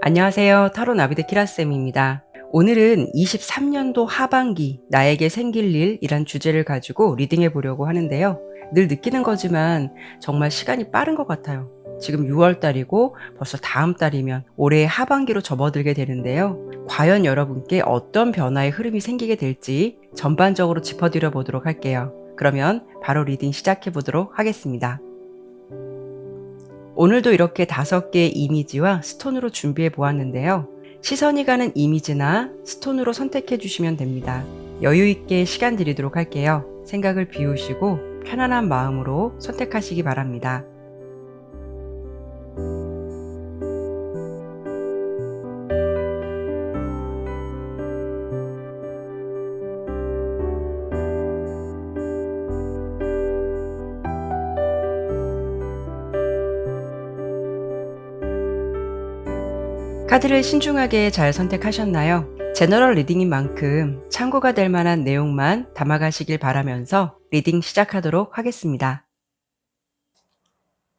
안녕하세요. 타로 나비드 키라쌤입니다. 오늘은 23년도 하반기 나에게 생길 일이란 주제를 가지고 리딩해 보려고 하는데요. 늘 느끼는 거지만 정말 시간이 빠른 것 같아요. 지금 6월 달이고 벌써 다음 달이면 올해의 하반기로 접어들게 되는데요. 과연 여러분께 어떤 변화의 흐름이 생기게 될지 전반적으로 짚어드려 보도록 할게요. 그러면 바로 리딩 시작해 보도록 하겠습니다. 오늘도 이렇게 5개의 이미지와 스톤으로 준비해 보았는데요. 시선이 가는 이미지나 스톤으로 선택해 주시면 됩니다. 여유 있게 시간 드리도록 할게요. 생각을 비우시고 편안한 마음으로 선택하시기 바랍니다. 카드를 신중하게 잘 선택하셨나요? 제너럴 리딩인 만큼 참고가 될 만한 내용만 담아가시길 바라면서 리딩 시작하도록 하겠습니다.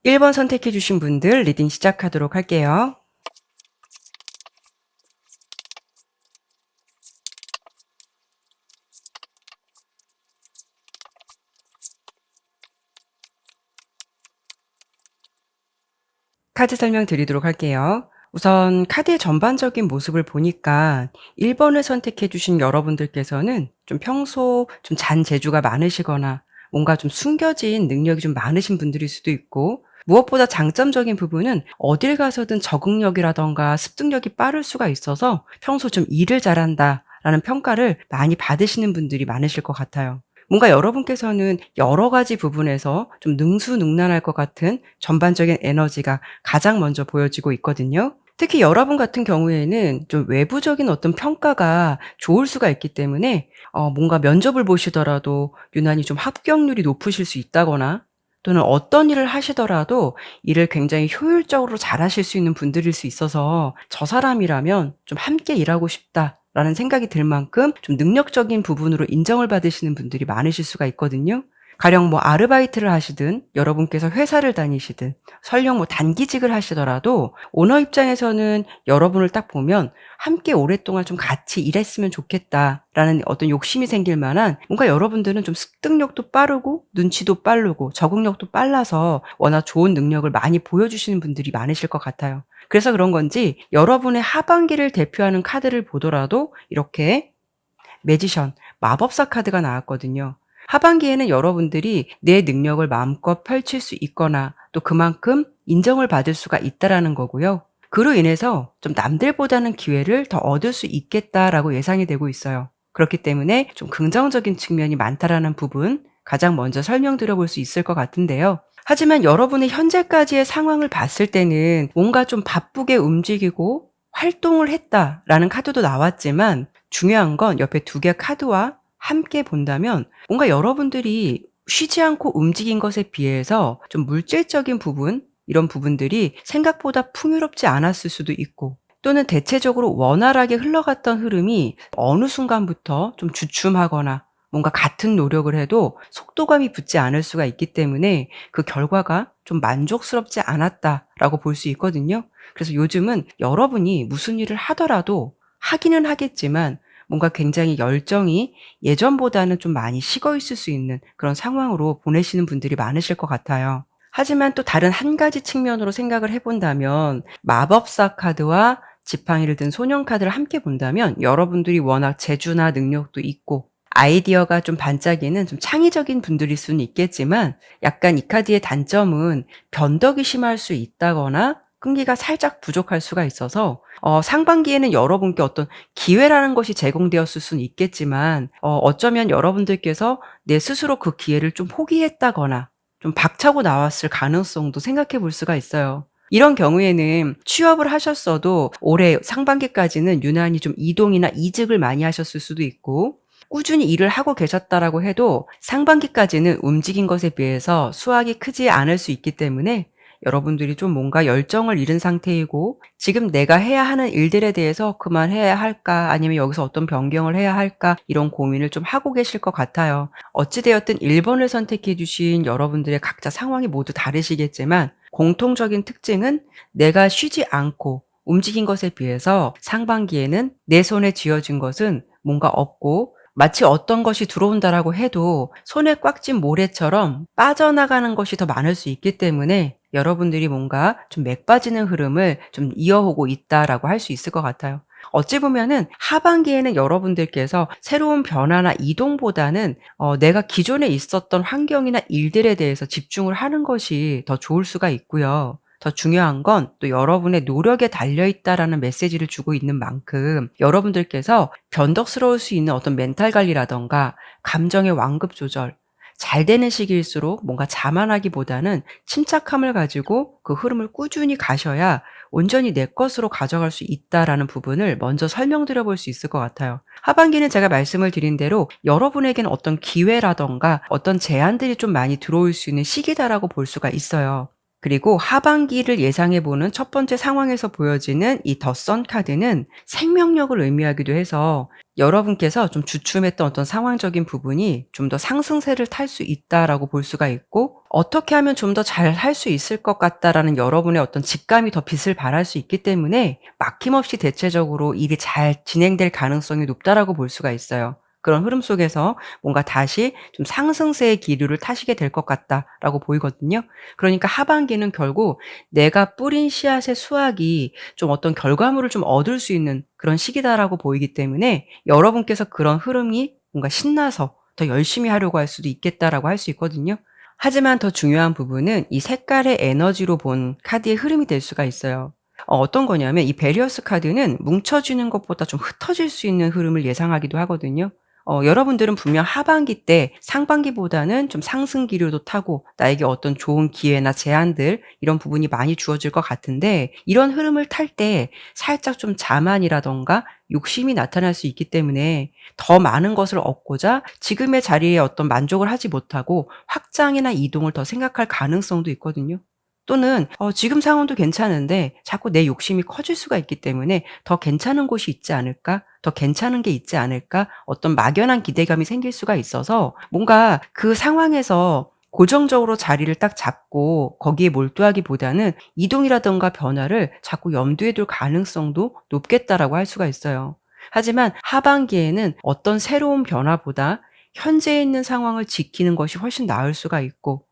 1번 선택해 주신 분들 리딩 시작하도록 할게요. 카드 설명 드리도록 할게요. 우선 카드의 전반적인 모습을 보니까 1번을 선택해 주신 여러분들께서는 좀 평소 좀 잔재주가 많으시거나 뭔가 좀 숨겨진 능력이 좀 많으신 분들일 수도 있고, 무엇보다 장점적인 부분은 어딜 가서든 적응력이라던가 습득력이 빠를 수가 있어서 평소 좀 일을 잘한다 라는 평가를 많이 받으시는 분들이 많으실 것 같아요. 뭔가 여러분께서는 여러 가지 부분에서 좀 능수능란할 것 같은 전반적인 에너지가 가장 먼저 보여지고 있거든요. 특히 여러분 같은 경우에는 좀 외부적인 어떤 평가가 좋을 수가 있기 때문에 뭔가 면접을 보시더라도 유난히 좀 합격률이 높으실 수 있다거나, 또는 어떤 일을 하시더라도 일을 굉장히 효율적으로 잘하실 수 있는 분들일 수 있어서 저 사람이라면 좀 함께 일하고 싶다라는 생각이 들 만큼 좀 능력적인 부분으로 인정을 받으시는 분들이 많으실 수가 있거든요. 가령 뭐 아르바이트를 하시든 여러분께서 회사를 다니시든 설령 뭐 단기직을 하시더라도 오너 입장에서는 여러분을 딱 보면 함께 오랫동안 좀 같이 일했으면 좋겠다라는 어떤 욕심이 생길 만한, 뭔가 여러분들은 좀 습득력도 빠르고 눈치도 빠르고 적응력도 빨라서 워낙 좋은 능력을 많이 보여주시는 분들이 많으실 것 같아요. 그래서 그런 건지 여러분의 하반기를 대표하는 카드를 보더라도 이렇게 매지션, 마법사 카드가 나왔거든요. 하반기에는 여러분들이 내 능력을 마음껏 펼칠 수 있거나 또 그만큼 인정을 받을 수가 있다라는 거고요. 그로 인해서 좀 남들보다는 기회를 더 얻을 수 있겠다라고 예상이 되고 있어요. 그렇기 때문에 좀 긍정적인 측면이 많다라는 부분 가장 먼저 설명드려 볼 수 있을 것 같은데요. 하지만 여러분의 현재까지의 상황을 봤을 때는 뭔가 좀 바쁘게 움직이고 활동을 했다라는 카드도 나왔지만, 중요한 건 옆에 2개 카드와 함께 본다면 뭔가 여러분들이 쉬지 않고 움직인 것에 비해서 좀 물질적인 부분, 이런 부분들이 생각보다 풍요롭지 않았을 수도 있고, 또는 대체적으로 원활하게 흘러갔던 흐름이 어느 순간부터 좀 주춤하거나 뭔가 같은 노력을 해도 속도감이 붙지 않을 수가 있기 때문에 그 결과가 좀 만족스럽지 않았다라고 볼 수 있거든요. 그래서 요즘은 여러분이 무슨 일을 하더라도 하기는 하겠지만 뭔가 굉장히 열정이 예전보다는 좀 많이 식어 있을 수 있는 그런 상황으로 보내시는 분들이 많으실 것 같아요. 하지만 또 다른 한 가지 측면으로 생각을 해본다면, 마법사 카드와 지팡이를 든 소년 카드를 함께 본다면 여러분들이 워낙 재주나 능력도 있고 아이디어가 좀 반짝이는 좀 창의적인 분들일 수는 있겠지만, 약간 이 카드의 단점은 변덕이 심할 수 있다거나 끈기가 살짝 부족할 수가 있어서 상반기에는 여러분께 어떤 기회라는 것이 제공되었을 수는 있겠지만, 어쩌면 여러분들께서 내 스스로 그 기회를 좀 포기했다거나 좀 박차고 나왔을 가능성도 생각해 볼 수가 있어요. 이런 경우에는 취업을 하셨어도 올해 상반기까지는 유난히 좀 이동이나 이직을 많이 하셨을 수도 있고, 꾸준히 일을 하고 계셨다라고 해도 상반기까지는 움직인 것에 비해서 수확이 크지 않을 수 있기 때문에 여러분들이 좀 뭔가 열정을 잃은 상태이고, 지금 내가 해야 하는 일들에 대해서 그만해야 할까 아니면 여기서 어떤 변경을 해야 할까 이런 고민을 좀 하고 계실 것 같아요. 어찌되었든 1번을 선택해 주신 여러분들의 각자 상황이 모두 다르시겠지만 공통적인 특징은 내가 쉬지 않고 움직인 것에 비해서 상반기에는 내 손에 쥐어진 것은 뭔가 없고 마치 어떤 것이 들어온다라고 해도 손에 꽉 쥔 모래처럼 빠져나가는 것이 더 많을 수 있기 때문에 여러분들이 뭔가 좀 맥 빠지는 흐름을 좀 이어오고 있다라고 할 수 있을 것 같아요. 어찌 보면은 하반기에는 여러분들께서 새로운 변화나 이동보다는 내가 기존에 있었던 환경이나 일들에 대해서 집중을 하는 것이 더 좋을 수가 있고요. 더 중요한 건 또 여러분의 노력에 달려 있다라는 메시지를 주고 있는 만큼 여러분들께서 변덕스러울 수 있는 어떤 멘탈 관리라든가 감정의 완급 조절, 잘 되는 시기일수록 뭔가 자만하기보다는 침착함을 가지고 그 흐름을 꾸준히 가셔야 온전히 내 것으로 가져갈 수 있다라는 부분을 먼저 설명드려 볼 수 있을 것 같아요. 하반기는 제가 말씀을 드린 대로 여러분에게는 어떤 기회라든가 어떤 제안들이 좀 많이 들어올 수 있는 시기다라고 볼 수가 있어요. 그리고 하반기를 예상해 보는 첫 번째 상황에서 보여지는 이 더 선 카드는 생명력을 의미하기도 해서 여러분께서 좀 주춤했던 어떤 상황적인 부분이 좀 더 상승세를 탈 수 있다라고 볼 수가 있고, 어떻게 하면 좀 더 잘 할 수 있을 것 같다라는 여러분의 어떤 직감이 더 빛을 발할 수 있기 때문에 막힘없이 대체적으로 일이 잘 진행될 가능성이 높다라고 볼 수가 있어요. 그런 흐름 속에서 뭔가 다시 좀 상승세의 기류를 타시게 될 것 같다라고 보이거든요. 그러니까 하반기는 결국 내가 뿌린 씨앗의 수확이 좀 어떤 결과물을 좀 얻을 수 있는 그런 시기다라고 보이기 때문에 여러분께서 그런 흐름이 뭔가 신나서 더 열심히 하려고 할 수도 있겠다라고 할 수 있거든요. 하지만 더 중요한 부분은 이 색깔의 에너지로 본 카드의 흐름이 될 수가 있어요. 어떤 거냐면 이 베리어스 카드는 뭉쳐지는 것보다 좀 흩어질 수 있는 흐름을 예상하기도 하거든요. 여러분들은 분명 하반기 때 상반기보다는 좀 상승 기류도 타고 나에게 어떤 좋은 기회나 제안들 이런 부분이 많이 주어질 것 같은데, 이런 흐름을 탈 때 살짝 좀 자만이라든가 욕심이 나타날 수 있기 때문에 더 많은 것을 얻고자 지금의 자리에 어떤 만족을 하지 못하고 확장이나 이동을 더 생각할 가능성도 있거든요. 또는 지금 상황도 괜찮은데 자꾸 내 욕심이 커질 수가 있기 때문에 '더 괜찮은 곳이 있지 않을까? 더 괜찮은 게 있지 않을까?' 어떤 막연한 기대감이 생길 수가 있어서 뭔가 그 상황에서 고정적으로 자리를 딱 잡고 거기에 몰두하기보다는 이동이라든가 변화를 자꾸 염두에 둘 가능성도 높겠다라고 할 수가 있어요. 하지만 하반기에는 어떤 새로운 변화보다 현재에 있는 상황을 지키는 것이 훨씬 나을 수가 있고,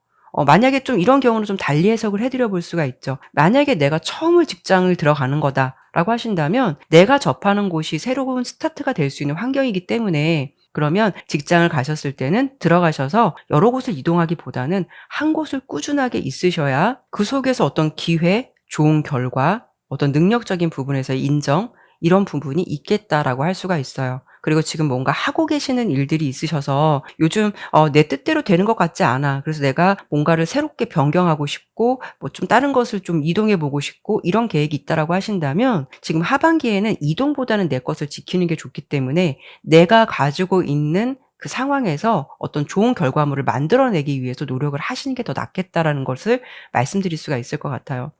만약에 좀 이런 경우는 좀 달리 해석을 해 드려 볼 수가 있죠. 만약에 내가 처음으로 직장을 들어가는 거다라고 하신다면 내가 접하는 곳이 새로운 스타트가 될 수 있는 환경이기 때문에, 그러면 직장을 가셨을 때는 들어가셔서 여러 곳을 이동하기보다는 한 곳을 꾸준하게 있으셔야 그 속에서 어떤 기회, 좋은 결과, 어떤 능력적인 부분에서의 인정, 이런 부분이 있겠다라고 할 수가 있어요. 그리고 지금 뭔가 하고 계시는 일들이 있으셔서 요즘 내 뜻대로 되는 것 같지 않아. 그래서 내가 뭔가를 새롭게 변경하고 싶고 뭐 좀 다른 것을 좀 이동해 보고 싶고 이런 계획이 있다라고 하신다면, 지금 하반기에는 이동보다는 내 것을 지키는 게 좋기 때문에 내가 가지고 있는 그 상황에서 어떤 좋은 결과물을 만들어내기 위해서 노력을 하시는 게 더 낫겠다라는 것을 말씀드릴 수가 있을 것 같아요.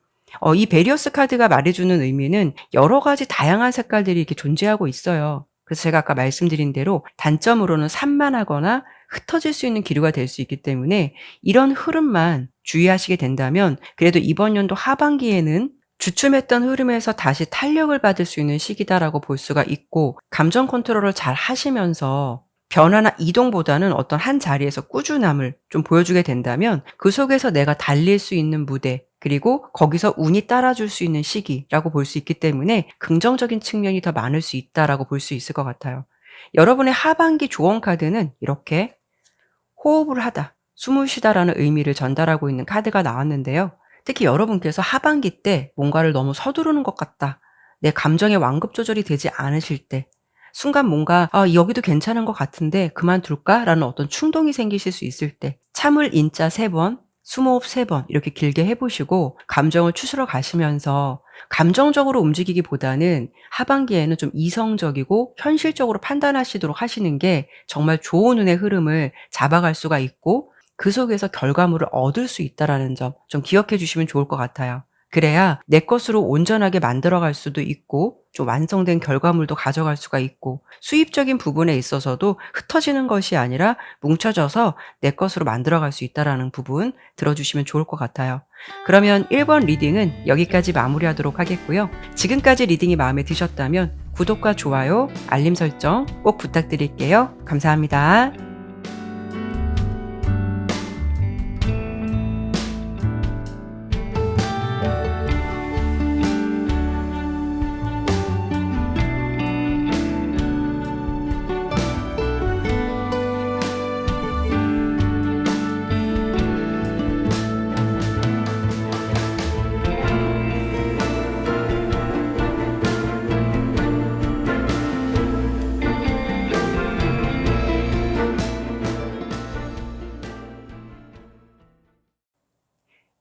이 베리어스 카드가 말해 주는 의미는 여러 가지 다양한 색깔들이 이렇게 존재하고 있어요. 그래서 제가 아까 말씀드린 대로 단점으로는 산만하거나 흩어질 수 있는 기류가 될 수 있기 때문에 이런 흐름만 주의하시게 된다면 그래도 이번 연도 하반기에는 주춤했던 흐름에서 다시 탄력을 받을 수 있는 시기다라고 볼 수가 있고, 감정 컨트롤을 잘 하시면서 변화나 이동보다는 어떤 한 자리에서 꾸준함을 좀 보여주게 된다면 그 속에서 내가 달릴 수 있는 무대, 그리고 거기서 운이 따라줄 수 있는 시기라고 볼 수 있기 때문에 긍정적인 측면이 더 많을 수 있다라고 볼 수 있을 것 같아요. 여러분의 하반기 조언 카드는 이렇게 호흡을 하다, 숨을 쉬다라는 의미를 전달하고 있는 카드가 나왔는데요. 특히 여러분께서 하반기 때 뭔가를 너무 서두르는 것 같다, 내 감정의 완급 조절이 되지 않으실 때, 순간 뭔가 '아 여기도 괜찮은 것 같은데 그만둘까?'라는 어떤 충동이 생기실 수 있을 때 참을 인자 3번, 숨호흡 3번 이렇게 길게 해 보시고 감정을 추스러 가시면서 감정적으로 움직이기보다는 하반기에는 좀 이성적이고 현실적으로 판단하시도록 하시는 게 정말 좋은 운의 흐름을 잡아갈 수가 있고 그 속에서 결과물을 얻을 수 있다라는 점 좀 기억해 주시면 좋을 것 같아요. 그래야 내 것으로 온전하게 만들어갈 수도 있고 좀 완성된 결과물도 가져갈 수가 있고, 수입적인 부분에 있어서도 흩어지는 것이 아니라 뭉쳐져서 내 것으로 만들어갈 수 있다라는 부분 들어주시면 좋을 것 같아요. 그러면 1번 리딩은 여기까지 마무리하도록 하겠고요. 지금까지 리딩이 마음에 드셨다면 구독과 좋아요, 알림 설정 꼭 부탁드릴게요. 감사합니다.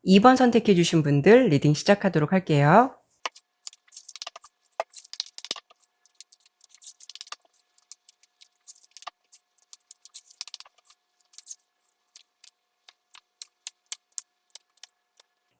2번 선택해 주신 분들 리딩 시작하도록 할게요.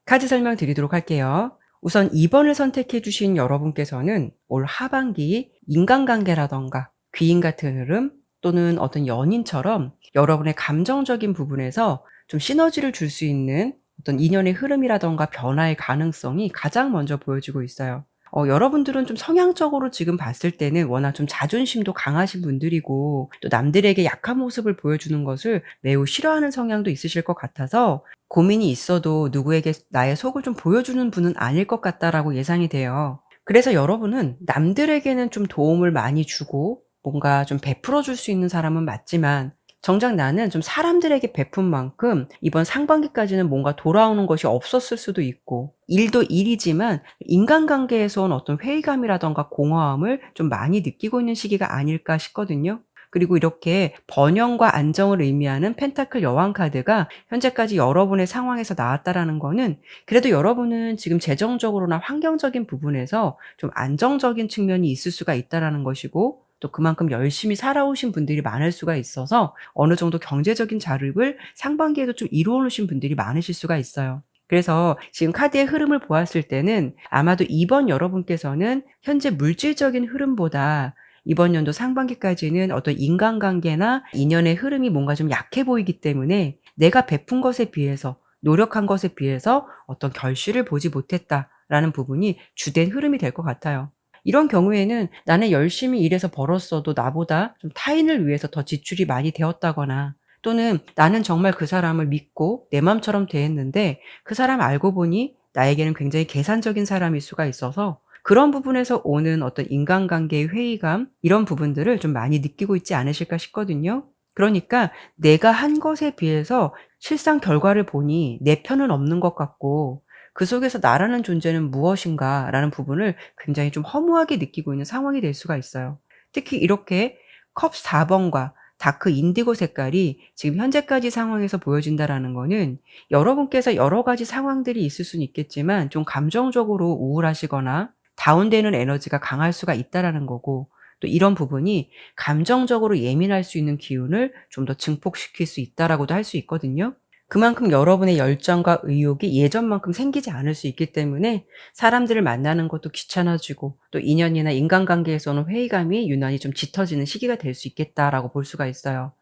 카드 설명 드리도록 할게요. 우선 2번을 선택해 주신 여러분께서는 올 하반기 인간관계라던가 귀인 같은 흐름 또는 어떤 연인처럼 여러분의 감정적인 부분에서 좀 시너지를 줄 수 있는 어떤 인연의 흐름이라던가 변화의 가능성이 가장 먼저 보여지고 있어요. 여러분들은 좀 성향적으로 지금 봤을 때는 워낙 좀 자존심도 강하신 분들이고 또 남들에게 약한 모습을 보여주는 것을 매우 싫어하는 성향도 있으실 것 같아서 고민이 있어도 누구에게 나의 속을 좀 보여주는 분은 아닐 것 같다라고 예상이 돼요. 그래서 여러분은 남들에게는 좀 도움을 많이 주고 뭔가 좀 베풀어 줄 수 있는 사람은 맞지만 정작 나는 좀 사람들에게 베푼 만큼 이번 상반기까지는 뭔가 돌아오는 것이 없었을 수도 있고 일도 일이지만 인간관계에서 온 어떤 회의감이라던가 공허함을 좀 많이 느끼고 있는 시기가 아닐까 싶거든요. 그리고 이렇게 번영과 안정을 의미하는 펜타클 여왕 카드가 현재까지 여러분의 상황에서 나왔다라는 거는 그래도 여러분은 지금 재정적으로나 환경적인 부분에서 좀 안정적인 측면이 있을 수가 있다라는 것이고 또 그만큼 열심히 살아오신 분들이 많을 수가 있어서 어느 정도 경제적인 자립을 상반기에도 좀 이루어 놓으신 분들이 많으실 수가 있어요. 그래서 지금 카드의 흐름을 보았을 때는 아마도 이번 여러분께서는 현재 물질적인 흐름보다 이번 연도 상반기까지는 어떤 인간관계나 인연의 흐름이 뭔가 좀 약해 보이기 때문에 내가 베푼 것에 비해서 노력한 것에 비해서 어떤 결실을 보지 못했다라는 부분이 주된 흐름이 될 것 같아요. 이런 경우에는 나는 열심히 일해서 벌었어도 나보다 좀 타인을 위해서 더 지출이 많이 되었다거나 또는 나는 정말 그 사람을 믿고 내 맘처럼 대했는데 그 사람 알고 보니 나에게는 굉장히 계산적인 사람일 수가 있어서 그런 부분에서 오는 어떤 인간관계의 회의감 이런 부분들을 좀 많이 느끼고 있지 않으실까 싶거든요. 그러니까 내가 한 것에 비해서 실상 결과를 보니 내 편은 없는 것 같고 그 속에서 나라는 존재는 무엇인가라는 부분을 굉장히 좀 허무하게 느끼고 있는 상황이 될 수가 있어요. 특히 이렇게 컵 4번과 다크 인디고 색깔이 지금 현재까지 상황에서 보여진다라는 거는 여러분께서 여러 가지 상황들이 있을 수는 있겠지만 좀 감정적으로 우울하시거나 다운되는 에너지가 강할 수가 있다라는 거고 또 이런 부분이 감정적으로 예민할 수 있는 기운을 좀 더 증폭시킬 수 있다라고도 할 수 있거든요. 그만큼 여러분의 열정과 의욕이 예전만큼 생기지 않을 수 있기 때문에 사람들을 만나는 것도 귀찮아지고 또 인연이나 인간관계에서는 회의감이 유난히 좀 짙어지는 시기가 될 수 있겠다라고 볼 수가 있어요.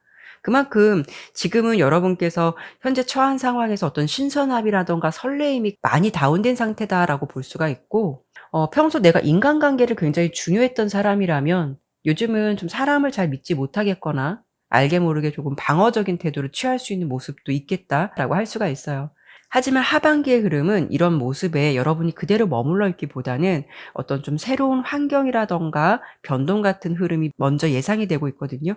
그만큼 지금은 여러분께서 현재 처한 상황에서 어떤 신선함이라던가 설레임이 많이 다운된 상태다라고 볼 수가 있고 평소 내가 인간관계를 굉장히 중요했던 사람이라면 요즘은 좀 사람을 잘 믿지 못하겠거나 알게 모르게 조금 방어적인 태도를 취할 수 있는 모습도 있겠다라고 할 수가 있어요. 하지만 하반기의 흐름은 이런 모습에 여러분이 그대로 머물러 있기보다는 어떤 좀 새로운 환경이라던가 변동 같은 흐름이 먼저 예상이 되고 있거든요.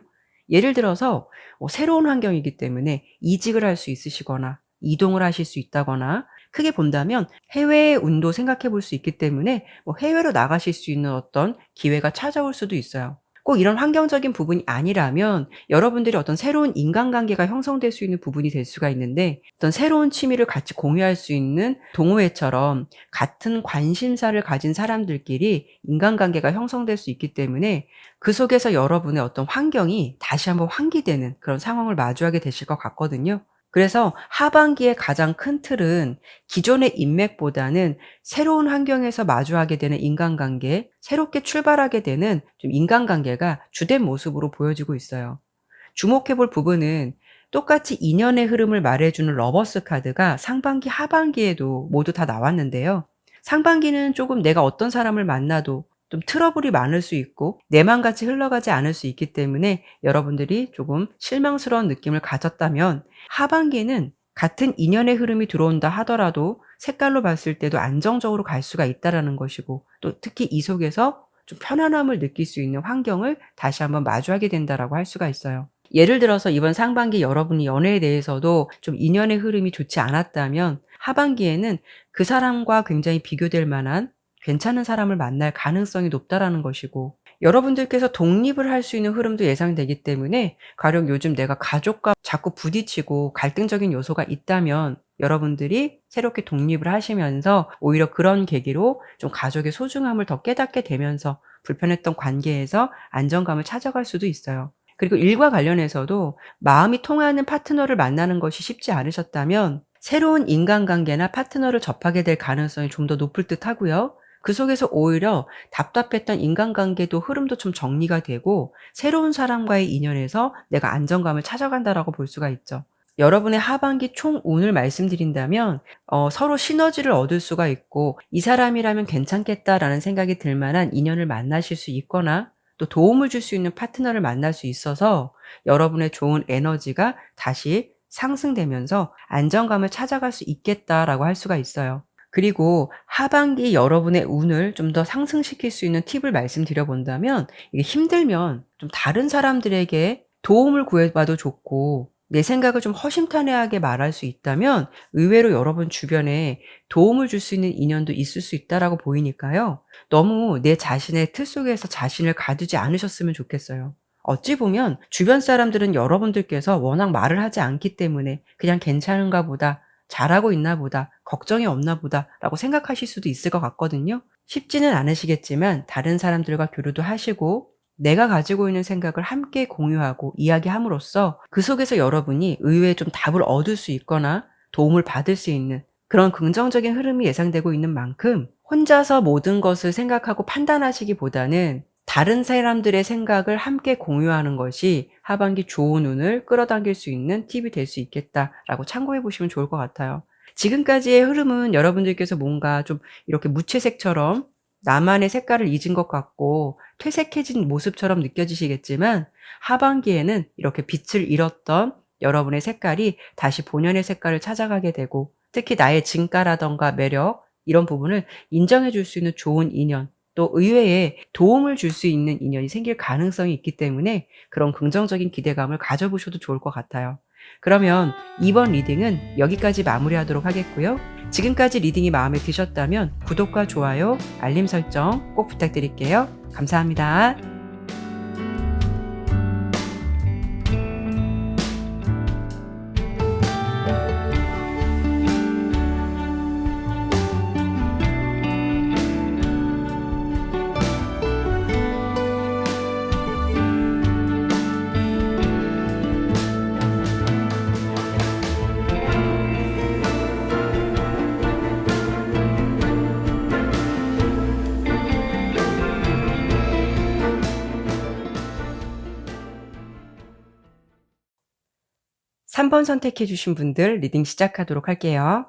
예를 들어서 새로운 환경이기 때문에 이직을 할 수 있으시거나 이동을 하실 수 있다거나 크게 본다면 해외의 운도 생각해 볼 수 있기 때문에 해외로 나가실 수 있는 어떤 기회가 찾아올 수도 있어요. 꼭 이런 환경적인 부분이 아니라면 여러분들이 어떤 새로운 인간관계가 형성될 수 있는 부분이 될 수가 있는데 어떤 새로운 취미를 같이 공유할 수 있는 동호회처럼 같은 관심사를 가진 사람들끼리 인간관계가 형성될 수 있기 때문에 그 속에서 여러분의 어떤 환경이 다시 한번 환기되는 그런 상황을 마주하게 되실 것 같거든요. 그래서 하반기의 가장 큰 틀은 기존의 인맥보다는 새로운 환경에서 마주하게 되는 인간관계, 새롭게 출발하게 되는 좀 인간관계가 주된 모습으로 보여지고 있어요. 주목해 볼 부분은 똑같이 인연의 흐름을 말해주는 러버스 카드가 상반기, 하반기에도 모두 다 나왔는데요. 상반기는 조금 내가 어떤 사람을 만나도 좀 트러블이 많을 수 있고 내 맘같이 흘러가지 않을 수 있기 때문에 여러분들이 조금 실망스러운 느낌을 가졌다면, 하반기에는 같은 인연의 흐름이 들어온다 하더라도 색깔로 봤을 때도 안정적으로 갈 수가 있다라는 것이고, 또 특히 이 속에서 좀 편안함을 느낄 수 있는 환경을 다시 한번 마주하게 된다라고 할 수가 있어요. 예를 들어서 이번 상반기 여러분이 연애에 대해서도 좀 인연의 흐름이 좋지 않았다면, 하반기에는 그 사람과 굉장히 비교될 만한 괜찮은 사람을 만날 가능성이 높다라는 것이고, 여러분들께서 독립을 할 수 있는 흐름도 예상되기 때문에, 가령 요즘 내가 가족과 자꾸 부딪히고 갈등적인 요소가 있다면 여러분들이 새롭게 독립을 하시면서 오히려 그런 계기로 좀 가족의 소중함을 더 깨닫게 되면서 불편했던 관계에서 안정감을 찾아갈 수도 있어요. 그리고 일과 관련해서도 마음이 통하는 파트너를 만나는 것이 쉽지 않으셨다면 새로운 인간관계나 파트너를 접하게 될 가능성이 좀 더 높을 듯 하고요. 그 속에서 오히려 답답했던 인간관계도 흐름도 좀 정리가 되고 새로운 사람과의 인연에서 내가 안정감을 찾아간다라고 볼 수가 있죠. 여러분의 하반기 총 운을 말씀드린다면, 서로 시너지를 얻을 수가 있고 '이 사람이라면 괜찮겠다.'라는 생각이 들 만한 인연을 만나실 수 있거나, 또 도움을 줄 수 있는 파트너를 만날 수 있어서 여러분의 좋은 에너지가 다시 상승되면서 안정감을 찾아갈 수 있겠다라고 할 수가 있어요. 그리고 하반기 여러분의 운을 좀 더 상승시킬 수 있는 팁을 말씀드려 본다면, 이게 힘들면 좀 다른 사람들에게 도움을 구해 봐도 좋고, 내 생각을 좀 허심탄회하게 말할 수 있다면 의외로 여러분 주변에 도움을 줄 수 있는 인연도 있을 수 있다라고 보이니까요. 너무 내 자신의 틀 속에서 자신을 가두지 않으셨으면 좋겠어요. 어찌 보면 주변 사람들은 여러분들께서 워낙 말을 하지 않기 때문에 '그냥 괜찮은가 보다. 잘하고 있나 보다. 걱정이 없나 보다.'라고 생각하실 수도 있을 것 같거든요. 쉽지는 않으시겠지만 다른 사람들과 교류도 하시고 내가 가지고 있는 생각을 함께 공유하고 이야기함으로써 그 속에서 여러분이 의외의 좀 답을 얻을 수 있거나 도움을 받을 수 있는 그런 긍정적인 흐름이 예상되고 있는 만큼, 혼자서 모든 것을 생각하고 판단하시기보다는 다른 사람들의 생각을 함께 공유하는 것이 하반기 좋은 운을 끌어당길 수 있는 팁이 될 수 있겠다라고 참고해 보시면 좋을 것 같아요. 지금까지의 흐름은 여러분들께서 뭔가 좀 이렇게 무채색처럼 나만의 색깔을 잊은 것 같고 퇴색해진 모습처럼 느껴지시겠지만, 하반기에는 이렇게 빛을 잃었던 여러분의 색깔이 다시 본연의 색깔을 찾아가게 되고, 특히 나의 진가라던가 매력, 이런 부분을 인정해 줄 수 있는 좋은 인연, 또 의외에 도움을 줄 수 있는 인연이 생길 가능성이 있기 때문에 그런 긍정적인 기대감을 가져보셔도 좋을 것 같아요. 그러면 이번 리딩은 여기까지 마무리하도록 하겠고요. 지금까지 리딩이 마음에 드셨다면 구독과 좋아요, 알림 설정 꼭 부탁드릴게요. 감사합니다. 3번 선택해 주신 분들 리딩 시작하도록 할게요.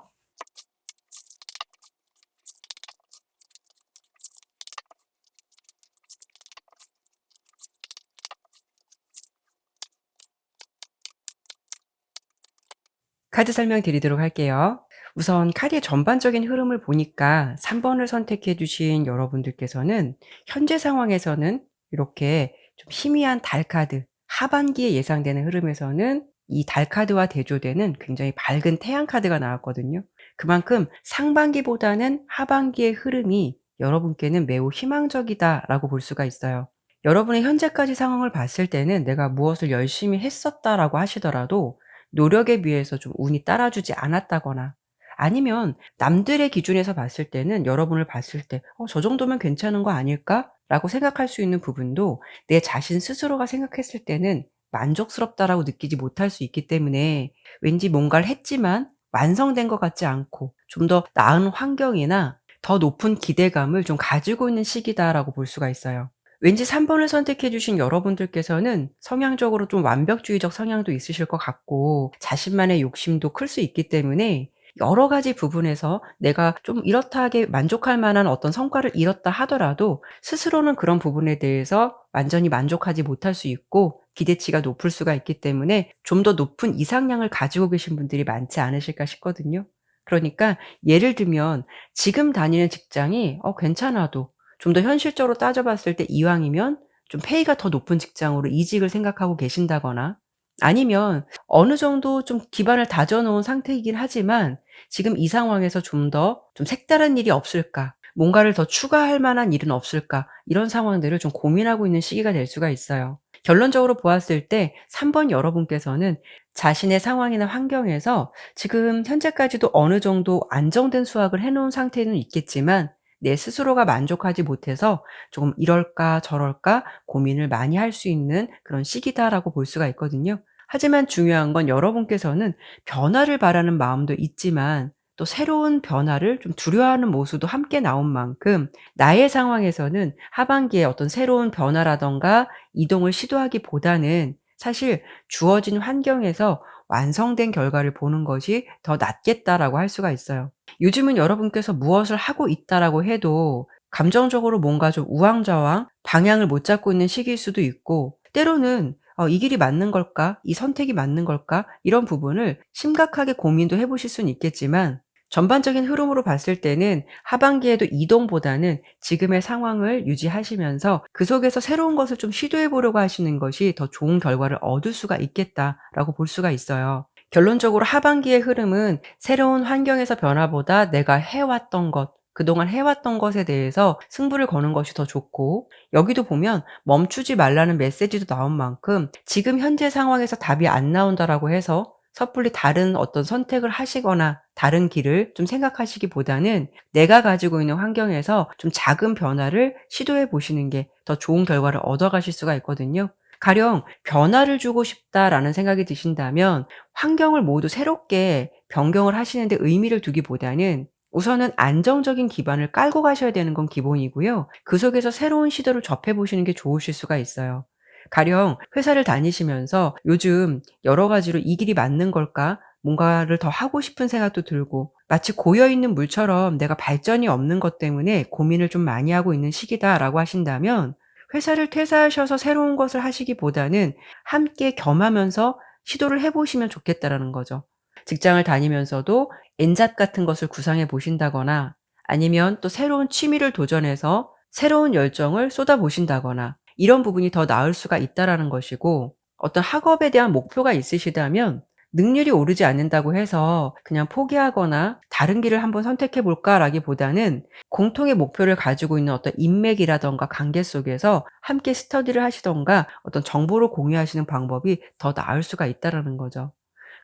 카드 설명드리도록 할게요. 우선 카드의 전반적인 흐름을 보니까 3번을 선택해 주신 여러분들께서는 현재 상황에서는 이렇게 좀 희미한 달 카드, 하반기에 예상되는 흐름에서는 이 달 카드와 대조되는 굉장히 밝은 태양 카드가 나왔거든요. 그만큼 상반기보다는 하반기의 흐름이 여러분께는 매우 희망적이다라고 볼 수가 있어요. 여러분의 현재까지 상황을 봤을 때는 내가 무엇을 열심히 했었다라고 하시더라도 노력에 비해서 좀 운이 따라주지 않았다거나, 아니면 남들의 기준에서 봤을 때는 여러분을 봤을 때 '저 정도면 괜찮은 거 아닐까?'라고 생각할 수 있는 부분도 내 자신 스스로가 생각했을 때는 만족스럽다라고 느끼지 못할 수 있기 때문에, 왠지 뭔가를 했지만 완성된 것 같지 않고 좀 더 나은 환경이나 더 높은 기대감을 좀 가지고 있는 시기다라고 볼 수가 있어요. 왠지 3 번을 선택해 주신 여러분들께서는 성향적으로 좀 완벽주의적 성향도 있으실 것 같고 자신만의 욕심도 클 수 있기 때문에 여러 가지 부분에서 내가 좀 이렇다 하게 만족할 만한 어떤 성과를 이뤘다 하더라도 스스로는 그런 부분에 대해서 완전히 만족하지 못할 수 있고 기대치가 높을 수가 있기 때문에 좀 더 높은 이상량을 가지고 계신 분들이 많지 않으실까 싶거든요. 그러니까 예를 들면 지금 다니는 직장이 괜찮아도 좀 더 현실적으로 따져 봤을 때 이왕이면 좀 페이가 더 높은 직장으로 이직을 생각하고 계신다거나 아니면 어느 정도 좀 기반을 다져 놓은 상태이긴 하지만 지금 이 상황에서 좀 더 좀 '색다른 일이 없을까? 뭔가를 더 추가할 만한 일은 없을까?' 이런 상황들을 좀 고민하고 있는 시기가 될 수가 있어요. 결론적으로 보았을 때 3번 여러분께서는 자신의 상황이나 환경에서 지금 현재까지도 어느 정도 안정된 수확을 해 놓은 상태는 있겠지만 내 스스로가 만족하지 못해서 조금 '이럴까 저럴까.' 고민을 많이 할 수 있는 그런 시기다라고 볼 수가 있거든요. 하지만 중요한 건 여러분께서는 변화를 바라는 마음도 있지만 또 새로운 변화를 좀 두려워하는 모습도 함께 나온 만큼 나의 상황에서는 하반기에 어떤 새로운 변화라든가 이동을 시도하기보다는 사실 주어진 환경에서 완성된 결과를 보는 것이 더 낫겠다라고 할 수가 있어요. 요즘은 여러분께서 무엇을 하고 있다라고 해도 감정적으로 뭔가 좀 우왕좌왕 방향을 못 잡고 있는 시기일 수도 있고 때로는 '이 길이 맞는 걸까? 이 선택이 맞는 걸까?' 이런 부분을 심각하게 고민도 해 보실 수는 있겠지만 전반적인 흐름으로 봤을 때는 하반기에도 이동보다는 지금의 상황을 유지하시면서 그 속에서 새로운 것을 좀 시도해 보려고 하시는 것이 더 좋은 결과를 얻을 수가 있겠다라고 볼 수가 있어요. 결론적으로 하반기의 흐름은 새로운 환경에서 변화보다 내가 해왔던 것, 그동안 해왔던 것에 대해서 승부를 거는 것이 더 좋고 여기도 보면 멈추지 말라는 메시지도 나온 만큼 지금 현재 상황에서 답이 안 나온다라고 해서 섣불리 다른 어떤 선택을 하시거나 다른 길을 좀 생각하시기보다는 내가 가지고 있는 환경에서 좀 작은 변화를 시도해 보시는 게 더 좋은 결과를 얻어가실 수가 있거든요. 가령 '변화를 주고 싶다.'라는 생각이 드신다면 환경을 모두 새롭게 변경을 하시는 데 의미를 두기보다는 우선은 안정적인 기반을 깔고 가셔야 되는 건 기본이고요. 그 속에서 새로운 시도를 접해 보시는 게 좋으실 수가 있어요. 가령 회사를 다니시면서 요즘 여러 가지로 '이 길이 맞는 걸까?' 뭔가를 더 하고 싶은 생각도 들고 마치 고여 있는 물처럼 '내가 발전이 없는 것 때문에 고민을 좀 많이 하고 있는 시기다.'라고 하신다면 회사를 퇴사하셔서 새로운 것을 하시기보다는 함께 겸하면서 시도를 해 보시면 좋겠다라는 거죠. 직장을 다니면서도 엔잡 같은 것을 구상해 보신다거나 아니면 또 새로운 취미를 도전해서 새로운 열정을 쏟아 보신다거나 이런 부분이 더 나을 수가 있다라는 것이고 어떤 학업에 대한 목표가 있으시다면 능률이 오르지 않는다고 해서 그냥 포기하거나 '다른 길을 한번 선택해 볼까?'라기보다는 공통의 목표를 가지고 있는 어떤 인맥이라든가 관계 속에서 함께 스터디를 하시든가 어떤 정보를 공유하시는 방법이 더 나을 수가 있다라는 거죠.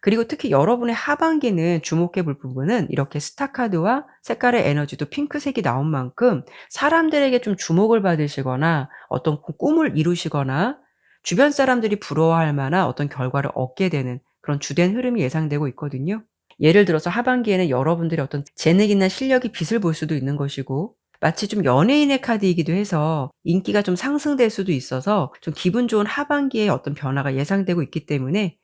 그리고 특히 여러분의 하반기는 주목해 볼 부분은 이렇게 스타카드와 색깔의 에너지도 핑크색이 나온 만큼 사람들에게 좀 주목을 받으시거나 어떤 꿈을 이루시거나 주변 사람들이 부러워할 만한 어떤 결과를 얻게 되는 그런 주된 흐름이 예상되고 있거든요. 예를 들어서 하반기에는 여러분들의 어떤 재능이나 실력이 빛을 볼 수도 있는 것이고 마치 좀 연예인의 카드이기도 해서 인기가 좀 상승될 수도 있어서 좀 기분 좋은 하반기에 어떤 변화가 예상되고 있기 때문에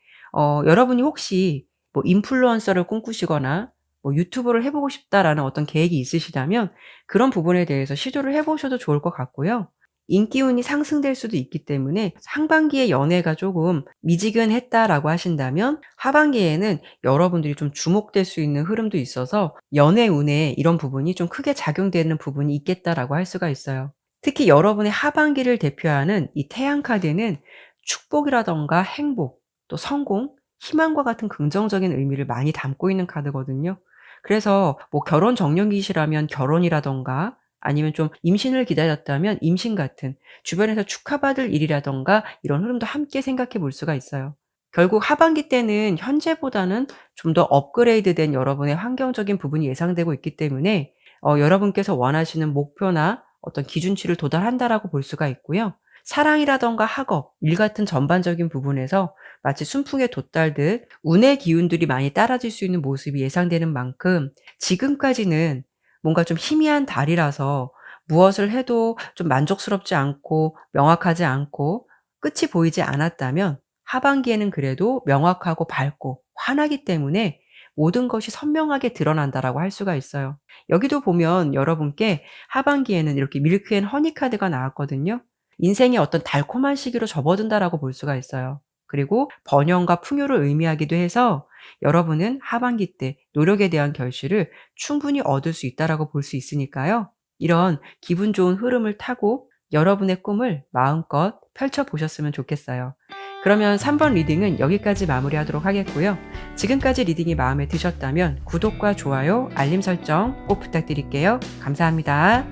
여러분이 혹시 뭐 인플루언서를 꿈꾸시거나 뭐 '유튜브를 해 보고 싶다.'라는 어떤 계획이 있으시다면 그런 부분에 대해서 시도를 해 보셔도 좋을 것 같고요. 인기운이 상승될 수도 있기 때문에 상반기에 연애가 조금 미지근했다라고 하신다면 하반기에는 여러분들이 좀 주목될 수 있는 흐름도 있어서 연애운에 이런 부분이 좀 크게 작용되는 부분이 있겠다라고 할 수가 있어요. 특히 여러분의 하반기를 대표하는 이 태양 카드는 축복이라든가 행복, 또 성공, 희망과 같은 긍정적인 의미를 많이 담고 있는 카드거든요. 그래서 뭐 결혼 정년기시라면 결혼이라든가 아니면 좀 임신을 기다렸다면 임신 같은 주변에서 축하받을 일이라든가 이런 흐름도 함께 생각해 볼 수가 있어요. 결국 하반기 때는 현재보다는 좀 더 업그레이드된 여러분의 환경적인 부분이 예상되고 있기 때문에 여러분께서 원하시는 목표나 어떤 기준치를 도달한다라고 볼 수가 있고요. 사랑이라든가 학업, 일 같은 전반적인 부분에서 마치 순풍에 돛달듯 운의 기운들이 많이 따라질 수 있는 모습이 예상되는 만큼 지금까지는 뭔가 좀 희미한 달이라서 무엇을 해도 좀 만족스럽지 않고 명확하지 않고 끝이 보이지 않았다면 하반기에는 그래도 명확하고 밝고 환하기 때문에 모든 것이 선명하게 드러난다라고 할 수가 있어요. 여기도 보면 여러분께 하반기에는 이렇게 밀크 앤 허니 카드가 나왔거든요. 인생의 어떤 달콤한 시기로 접어든다라고 볼 수가 있어요. 그리고 번영과 풍요를 의미하기도 해서 여러분은 하반기 때 노력에 대한 결실을 충분히 얻을 수 있다라고 볼 수 있으니까요. 이런 기분 좋은 흐름을 타고 여러분의 꿈을 마음껏 펼쳐 보셨으면 좋겠어요. 그러면 3번 리딩은 여기까지 마무리하도록 하겠고요. 지금까지 리딩이 마음에 드셨다면 구독과 좋아요, 알림 설정 꼭 부탁드릴게요. 감사합니다.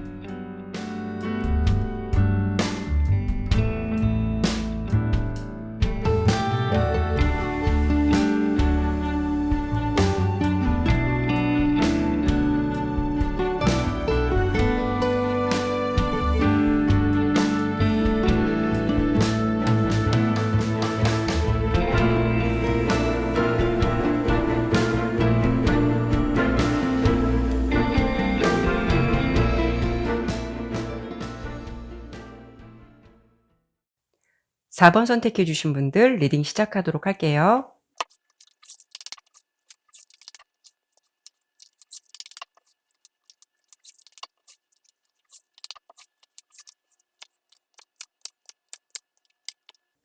4번 선택해 주신 분들 리딩 시작하도록 할게요.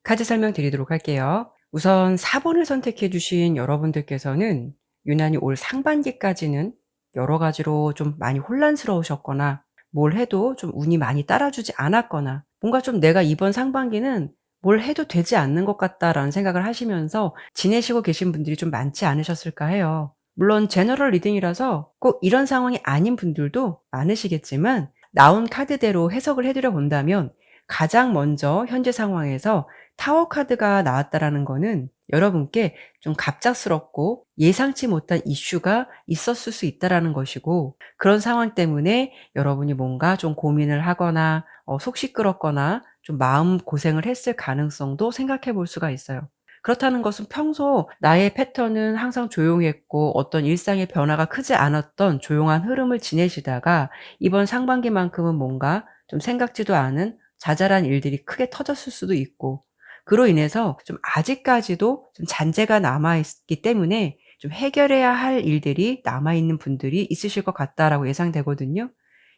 카드 설명드리도록 할게요. 우선 4번을 선택해 주신 여러분들께서는 유난히 올 상반기까지는 여러 가지로 좀 많이 혼란스러우셨거나 뭘 해도 좀 운이 많이 따라주지 않았거나 뭔가 좀 '내가 이번 상반기는 뭘 해도 되지 않는 것 같다.'라는 생각을 하시면서 지내시고 계신 분들이 좀 많지 않으셨을까 해요. 물론 제너럴 리딩이라서 꼭 이런 상황이 아닌 분들도 많으시겠지만 나온 카드대로 해석을 해 드려 본다면 가장 먼저 현재 상황에서 타워 카드가 나왔다라는 거는 여러분께 좀 갑작스럽고 예상치 못한 이슈가 있었을 수 있다라는 것이고, 그런 상황 때문에 여러분이 뭔가 좀 고민을 하거나 속 시끄럽거나 좀 마음고생을 했을 가능성도 생각해 볼 수가 있어요. 그렇다는 것은 평소 나의 패턴은 항상 조용했고 어떤 일상의 변화가 크지 않았던 조용한 흐름을 지내시다가 이번 상반기만큼은 뭔가 좀 생각지도 않은 자잘한 일들이 크게 터졌을 수도 있고, 그로 인해서 좀 아직까지도 좀 잔재가 남아 있기 때문에 좀 해결해야 할 일들이 남아 있는 분들이 있으실 것 같다라고 예상되거든요.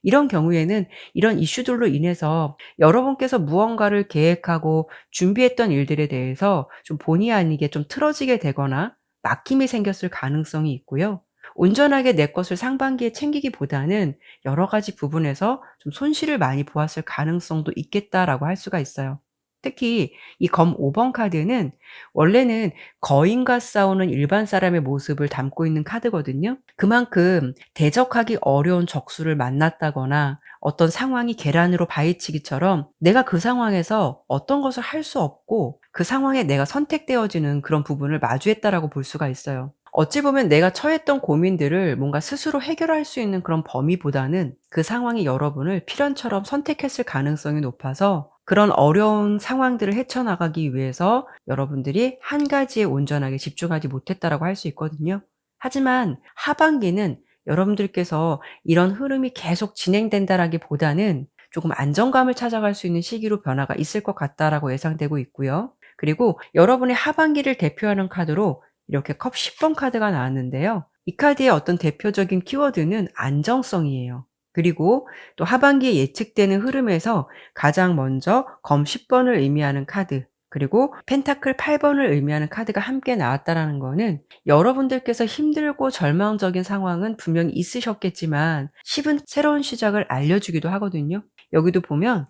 이런 경우에는 이런 이슈들로 인해서 여러분께서 무언가를 계획하고 준비했던 일들에 대해서 좀 본의 아니게 좀 틀어지게 되거나 막힘이 생겼을 가능성이 있고요. 온전하게 내 것을 상반기에 챙기기보다는 여러 가지 부분에서 좀 손실을 많이 보았을 가능성도 있겠다라고 할 수가 있어요. 특히 이 검 5번 카드는 원래는 거인과 싸우는 일반 사람의 모습을 담고 있는 카드거든요. 그만큼 대적하기 어려운 적수를 만났다거나 어떤 상황이 계란으로 바위치기처럼 내가 그 상황에서 어떤 것을 할 수 없고 그 상황에 내가 선택되어지는 그런 부분을 마주했다라고 볼 수가 있어요. 어찌 보면 내가 처했던 고민들을 뭔가 스스로 해결할 수 있는 그런 범위보다는 그 상황이 여러분을 필연처럼 선택했을 가능성이 높아서 그런 어려운 상황들을 헤쳐나가기 위해서 여러분들이 한 가지에 온전하게 집중하지 못했다라고 할 수 있거든요. 하지만 하반기는 여러분들께서 이런 흐름이 계속 진행된다라기보다는 조금 안정감을 찾아갈 수 있는 시기로 변화가 있을 것 같다라고 예상되고 있고요. 그리고 여러분의 하반기를 대표하는 카드로 이렇게 컵 10번 카드가 나왔는데요. 이 카드의 어떤 대표적인 키워드는 안정성이에요. 그리고 또 하반기에 예측되는 흐름에서 가장 먼저 검 10번을 의미하는 카드, 그리고 펜타클 8번을 의미하는 카드가 함께 나왔다라는 거는 여러분들께서 힘들고 절망적인 상황은 분명히 있으셨겠지만 10은 새로운 시작을 알려주기도 하거든요. 여기도 보면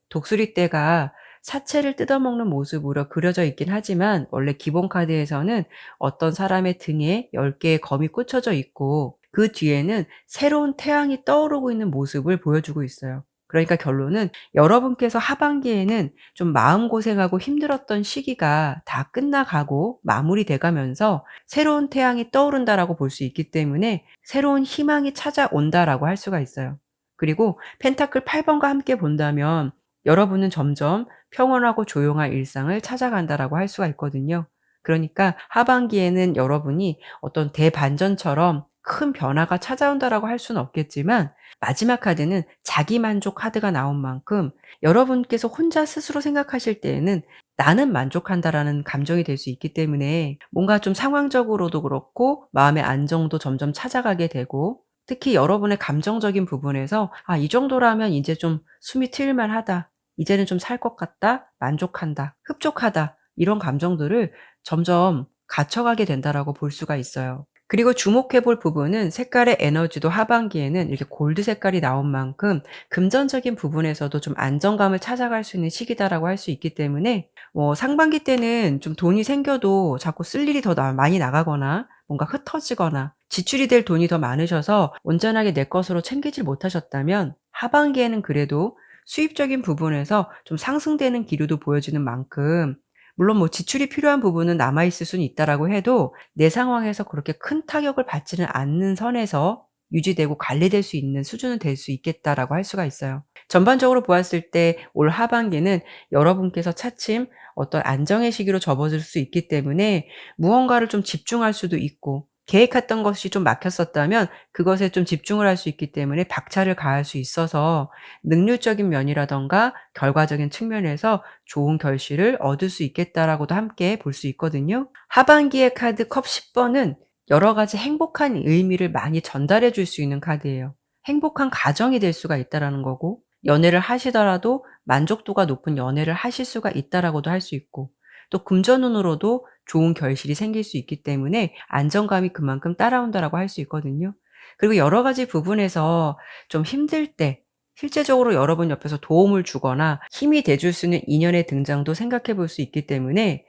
독수리 떼가 사체를 뜯어먹는 모습으로 그려져 있긴 하지만 원래 기본 카드에서는 어떤 사람의 등에 10개의 검이 꽂혀져 있고 그 뒤에는 새로운 태양이 떠오르고 있는 모습을 보여주고 있어요. 그러니까 결론은 여러분께서 하반기에는 좀 마음고생하고 힘들었던 시기가 다 끝나가고 마무리돼 가면서 새로운 태양이 떠오른다라고 볼 수 있기 때문에 새로운 희망이 찾아온다라고 할 수가 있어요. 그리고 펜타클 8번과 함께 본다면 여러분은 점점 평온하고 조용한 일상을 찾아간다라고 할 수가 있거든요. 그러니까 하반기에는 여러분이 어떤 대반전처럼 큰 변화가 찾아온다라고 할 수는 없겠지만 마지막 카드는 자기만족 카드가 나온 만큼 여러분께서 혼자 스스로 생각하실 때에는 '나는 만족한다.'라는 감정이 될 수 있기 때문에 뭔가 좀 상황적으로도 그렇고 마음의 안정도 점점 찾아가게 되고 특히 여러분의 감정적인 부분에서 '아 이 정도라면 이제 좀 숨이 트일 만하다. 이제는 좀 살 것 같다. 만족한다. 흡족하다.' 이런 감정들을 점점 갖춰가게 된다라고 볼 수가 있어요. 그리고 주목해 볼 부분은 색깔의 에너지도 하반기에는 이렇게 골드 색깔이 나온 만큼 금전적인 부분에서도 좀 안정감을 찾아갈 수 있는 시기다라고 할 수 있기 때문에 상반기 때는 좀 돈이 생겨도 자꾸 쓸 일이 더 많이 나가거나 뭔가 흩어지거나 지출이 될 돈이 더 많으셔서 온전하게 내 것으로 챙기질 못하셨다면 하반기에는 그래도 수입적인 부분에서 좀 상승되는 기류도 보여지는 만큼 물론 지출이 필요한 부분은 남아 있을 수는 있다라고 해도 내 상황에서 그렇게 큰 타격을 받지는 않는 선에서 유지되고 관리될 수 있는 수준은 될 수 있겠다라고 할 수가 있어요. 전반적으로 보았을 때 올 하반기는 여러분께서 차츰 어떤 안정의 시기로 접어들 수 있기 때문에 무언가를 좀 집중할 수도 있고 계획했던 것이 좀 막혔었다면 그것에 좀 집중을 할 수 있기 때문에 박차를 가할 수 있어서 능률적인 면이라든가 결과적인 측면에서 좋은 결실을 얻을 수 있겠다라고도 함께 볼 수 있거든요. 하반기의 카드 컵 10번은 여러 가지 행복한 의미를 많이 전달해 줄 수 있는 카드예요. 행복한 가정이 될 수가 있다라는 거고 연애를 하시더라도 만족도가 높은 연애를 하실 수가 있다라고도 할 수 있고 또 금전운으로도 좋은 결실이 생길 수 있기 때문에 안정감이 그만큼 따라온다라고 할 수 있거든요. 그리고 여러 가지 부분에서 좀 힘들 때 실제적으로 여러분 옆에서 도움을 주거나 힘이 돼줄 수 있는 인연의 등장도 생각해 볼 수 있기 때문에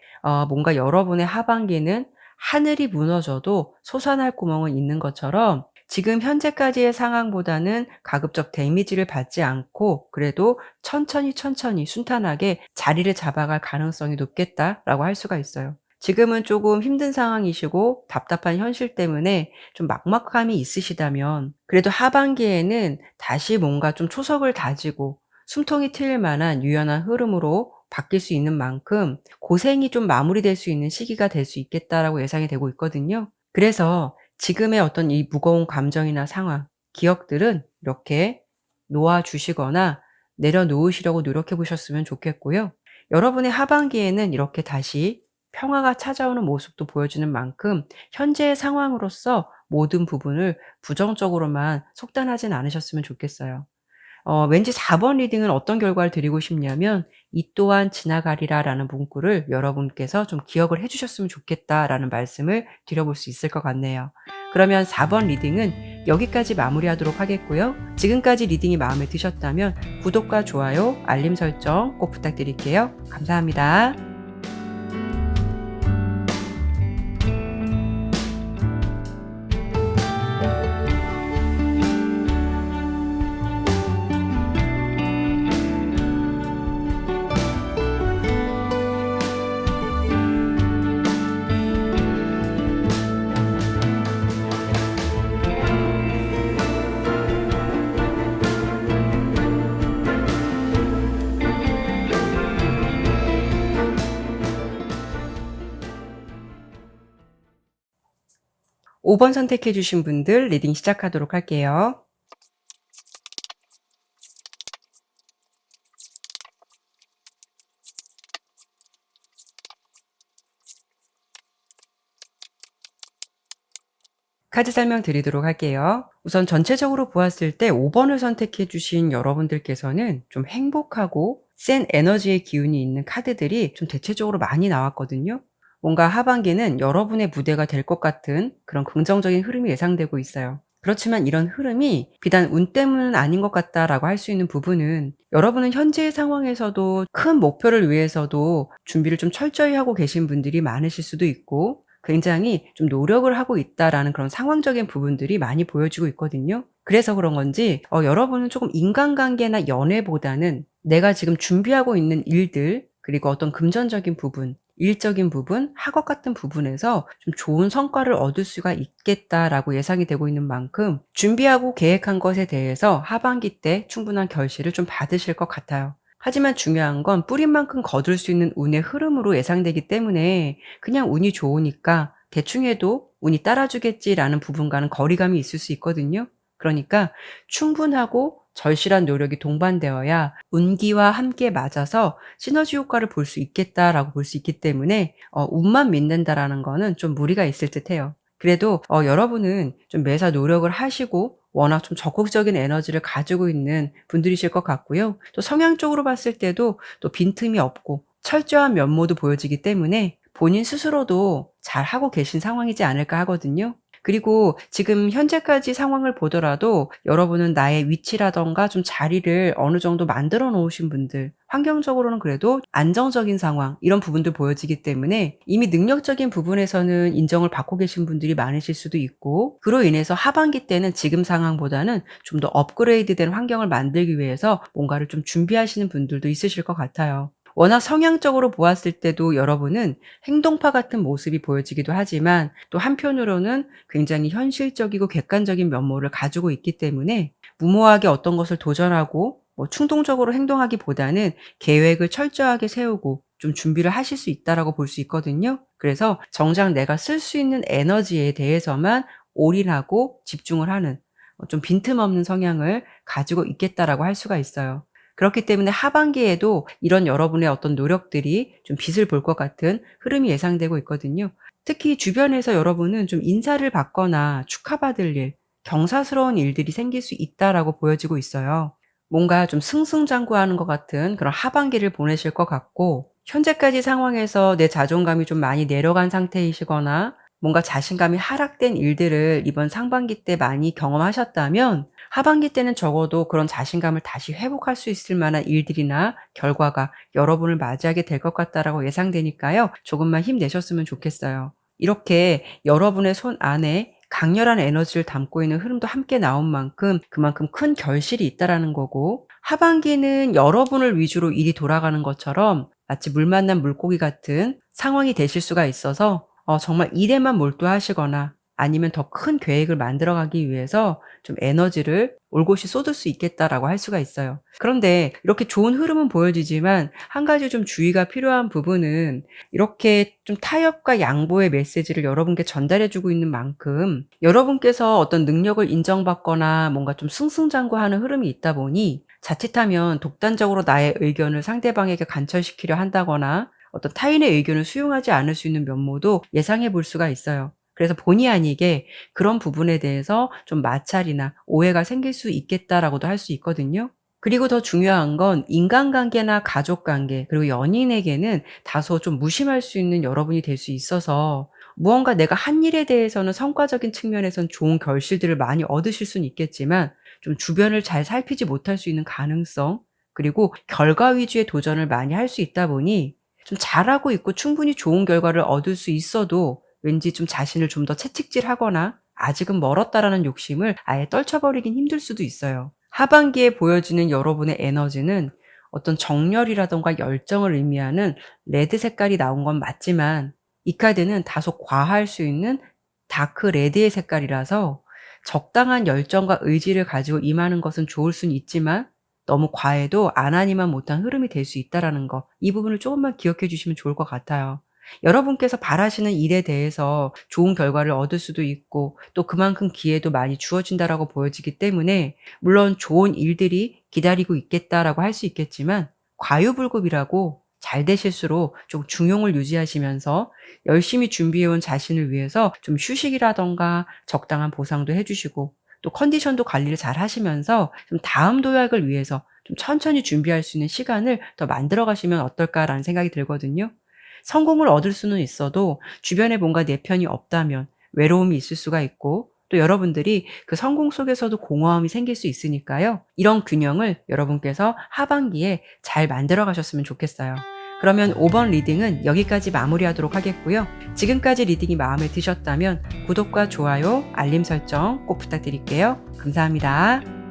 뭔가 여러분의 하반기는 하늘이 무너져도 솟아날 구멍은 있는 것처럼 지금 현재까지의 상황보다는 가급적 데미지를 받지 않고 그래도 천천히 순탄하게 자리를 잡아갈 가능성이 높겠다라고 할 수가 있어요. 지금은 조금 힘든 상황이시고 답답한 현실 때문에 좀 막막함이 있으시다면 그래도 하반기에는 다시 뭔가 좀 초석을 다지고 숨통이 트일 만한 유연한 흐름으로 바뀔 수 있는 만큼 고생이 좀 마무리될 수 있는 시기가 될 수 있겠다라고 예상이 되고 있거든요. 그래서 지금의 어떤 이 무거운 감정이나 상황, 기억들은 이렇게 놓아 주시거나 내려놓으시려고 노력해 보셨으면 좋겠고요. 여러분의 하반기에는 이렇게 다시 평화가 찾아오는 모습도 보여주는 만큼 현재의 상황으로서 모든 부분을 부정적으로만 속단하진 않으셨으면 좋겠어요. 왠지 4번 리딩은 어떤 결과를 드리고 싶냐면 "이 또한 지나가리라."라는 문구를 여러분께서 좀 기억을 해 주셨으면 좋겠다라는 말씀을 드려 볼 수 있을 것 같네요. 그러면 4번 리딩은 여기까지 마무리하도록 하겠고요. 지금까지 리딩이 마음에 드셨다면 구독과 좋아요, 알림 설정 꼭 부탁드릴게요. 감사합니다. 5번 선택해 주신 분들 리딩 시작하도록 할게요. 카드 설명 드리도록 할게요. 우선 전체적으로 보았을 때 5 번을 선택해 주신 여러분들께서는 좀 행복하고 센 에너지의 기운이 있는 카드들이 좀 대체적으로 많이 나왔거든요. 뭔가 하반기는 여러분의 무대가 될 것 같은 그런 긍정적인 흐름이 예상되고 있어요. 그렇지만 이런 흐름이 비단 운 때문은 아닌 것 같다라고 할 수 있는 부분은 여러분은 현재의 상황에서도 큰 목표를 위해서도 준비를 좀 철저히 하고 계신 분들이 많으실 수도 있고 굉장히 좀 노력을 하고 있다라는 그런 상황적인 부분들이 많이 보여지고 있거든요. 그래서 그런 건지 여러분은 조금 인간관계나 연애보다는 내가 지금 준비하고 있는 일들 그리고 어떤 금전적인 부분, 일적인 부분, 학업 같은 부분에서 좀 좋은 성과를 얻을 수가 있겠다라고 예상이 되고 있는 만큼 준비하고 계획한 것에 대해서 하반기 때 충분한 결실을 좀 받으실 것 같아요. 하지만 중요한 건 뿌린 만큼 거둘 수 있는 운의 흐름으로 예상되기 때문에 그냥 운이 좋으니까 대충 해도 운이 따라주겠지라는 부분과는 거리감이 있을 수 있거든요. 그러니까 충분하고 절실한 노력이 동반되어야 운기와 함께 맞아서 시너지 효과를 볼 수 있겠다라고 볼 수 있기 때문에 운만 믿는다라는 거는 좀 무리가 있을 듯해요. 그래도 여러분은 좀 매사 노력을 하시고 워낙 좀 적극적인 에너지를 가지고 있는 분들이실 것 같고요. 또 성향적으로 봤을 때도 또 빈틈이 없고 철저한 면모도 보여지기 때문에 본인 스스로도 잘하고 계신 상황이지 않을까 하거든요. 그리고 지금 현재까지 상황을 보더라도 여러분은 나의 위치라든가 좀 자리를 어느 정도 만들어 놓으신 분들, 환경적으로는 그래도 안정적인 상황, 이런 부분들 보여지기 때문에 이미 능력적인 부분에서는 인정을 받고 계신 분들이 많으실 수도 있고, 그로 인해서 하반기 때는 지금 상황보다는 좀 더 업그레이드된 환경을 만들기 위해서 뭔가를 좀 준비하시는 분들도 있으실 것 같아요. 워낙 성향적으로 보았을 때도 여러분은 행동파 같은 모습이 보여지기도 하지만 또 한편으로는 굉장히 현실적이고 객관적인 면모를 가지고 있기 때문에 무모하게 어떤 것을 도전하고 충동적으로 행동하기보다는 계획을 철저하게 세우고 좀 준비를 하실 수 있다라고 볼 수 있거든요. 그래서 정작 내가 쓸 수 있는 에너지에 대해서만 올인하고 집중을 하는 좀 빈틈없는 성향을 가지고 있겠다라고 할 수가 있어요. 그렇기 때문에 하반기에도 이런 여러분의 어떤 노력들이 좀 빛을 볼 것 같은 흐름이 예상되고 있거든요. 특히 주변에서 여러분은 좀 인사를 받거나 축하받을 일, 경사스러운 일들이 생길 수 있다라고 보여지고 있어요. 뭔가 좀 승승장구하는 것 같은 그런 하반기를 보내실 것 같고, 현재까지 상황에서 내 자존감이 좀 많이 내려간 상태이시거나 뭔가 자신감이 하락된 일들을 이번 상반기 때 많이 경험하셨다면 하반기 때는 적어도 그런 자신감을 다시 회복할 수 있을 만한 일들이나 결과가 여러분을 맞이하게 될 것 같다라고 예상되니까요. 조금만 힘내셨으면 좋겠어요. 이렇게 여러분의 손 안에 강렬한 에너지를 담고 있는 흐름도 함께 나온 만큼 그만큼 큰 결실이 있다라는 거고, 하반기는 여러분을 위주로 일이 돌아가는 것처럼 마치 물 만난 물고기 같은 상황이 되실 수가 있어서 정말 일에만 몰두하시거나 아니면 더 큰 계획을 만들어가기 위해서 좀 에너지를 올곧이 쏟을 수 있겠다라고 할 수가 있어요. 그런데 이렇게 좋은 흐름은 보여지지만 한 가지 좀 주의가 필요한 부분은, 이렇게 좀 타협과 양보의 메시지를 여러분께 전달해 주고 있는 만큼 여러분께서 어떤 능력을 인정받거나 뭔가 좀 승승장구하는 흐름이 있다 보니 자칫하면 독단적으로 나의 의견을 상대방에게 관철시키려 한다거나 어떤 타인의 의견을 수용하지 않을 수 있는 면모도 예상해 볼 수가 있어요. 그래서 본의 아니게 그런 부분에 대해서 좀 마찰이나 오해가 생길 수 있겠다라고도 할 수 있거든요. 그리고 더 중요한 건 인간관계나 가족관계 그리고 연인에게는 다소 좀 무심할 수 있는 여러분이 될 수 있어서, 무언가 내가 한 일에 대해서는 성과적인 측면에선 좋은 결실들을 많이 얻으실 수는 있겠지만 좀 주변을 잘 살피지 못할 수 있는 가능성, 그리고 결과 위주의 도전을 많이 할 수 있다 보니 좀 잘하고 있고 충분히 좋은 결과를 얻을 수 있어도 왠지 좀 자신을 좀 더 채찍질하거나 아직은 멀었다라는 욕심을 아예 떨쳐버리긴 힘들 수도 있어요. 하반기에 보여지는 여러분의 에너지는 어떤 정열이라던가 열정을 의미하는 레드 색깔이 나온 건 맞지만, 이 카드는 다소 과할 수 있는 다크 레드의 색깔이라서 적당한 열정과 의지를 가지고 임하는 것은 좋을 수는 있지만 너무 과해도 안하니만 못한 흐름이 될 수 있다라는 거, 이 부분을 조금만 기억해 주시면 좋을 것 같아요. 여러분께서 바라시는 일에 대해서 좋은 결과를 얻을 수도 있고 또 그만큼 기회도 많이 주어진다라고 보여지기 때문에 물론 좋은 일들이 기다리고 있겠다라고 할 수 있겠지만, 과유불급이라고 잘 되실수록 좀 중용을 유지하시면서 열심히 준비해온 자신을 위해서 좀 휴식이라던가 적당한 보상도 해주시고 또 컨디션도 관리를 잘 하시면서 좀 다음 도약을 위해서 좀 천천히 준비할 수 있는 시간을 더 만들어 가시면 어떨까라는 생각이 들거든요. 성공을 얻을 수는 있어도 주변에 뭔가 내 편이 없다면 외로움이 있을 수가 있고, 또 여러분들이 그 성공 속에서도 공허함이 생길 수 있으니까요. 이런 균형을 여러분께서 하반기에 잘 만들어 가셨으면 좋겠어요. 그러면 5번 리딩은 여기까지 마무리하도록 하겠고요. 지금까지 리딩이 마음에 드셨다면 구독과 좋아요, 알림 설정 꼭 부탁드릴게요. 감사합니다.